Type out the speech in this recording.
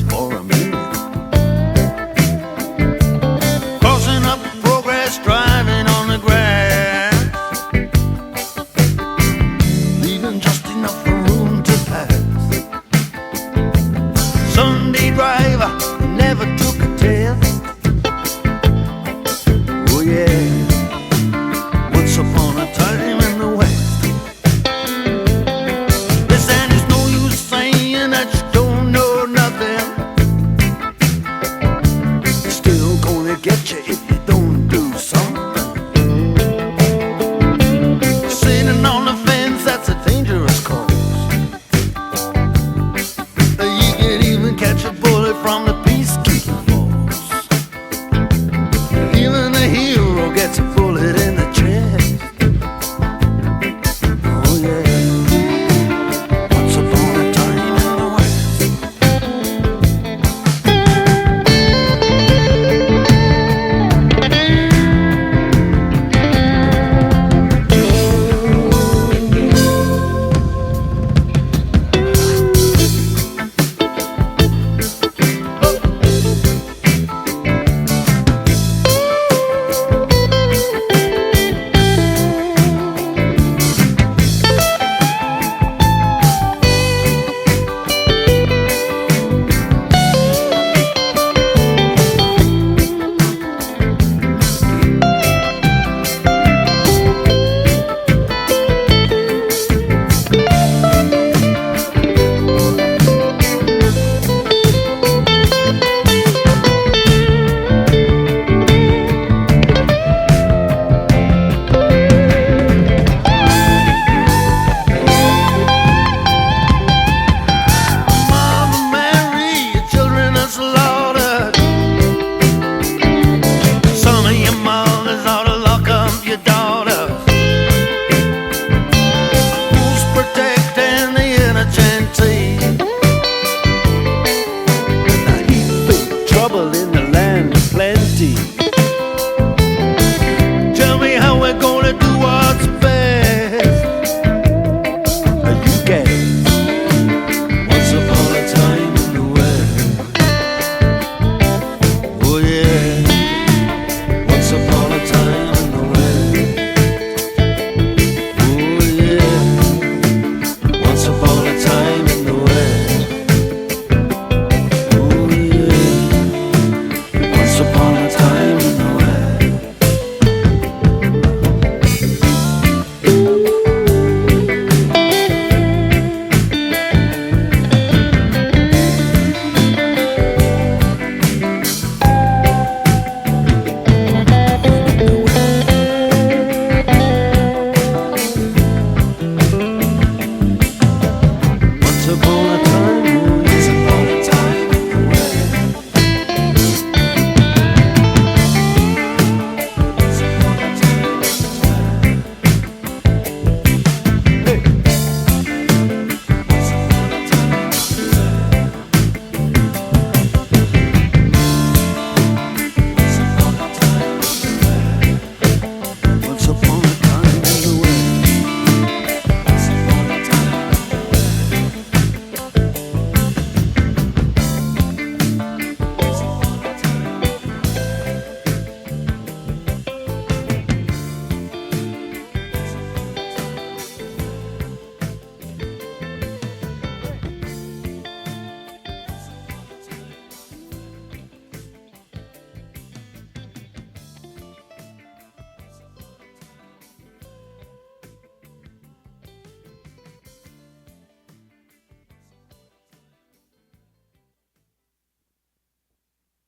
For a minute, crossing up progress, driving on the grass, leaving just enough room to pass. Sunday driver never took a test. Oh yeah, once upon a time in the West. Listen, there's no use saying that you don't know nothing. Still gonna get you if you don't do something. Sitting on the fence, that's a dangerous course. You can even catch a bullet from the peacekeeping force. Even a hero gets a bullet in the chest. Oh yeah, once upon a time in the West. Mama Mary, your children are slaughtered. Some of your mothers ought to lock up your daughters. Who's protecting the innocent? Now he's big trouble in the land of plenty.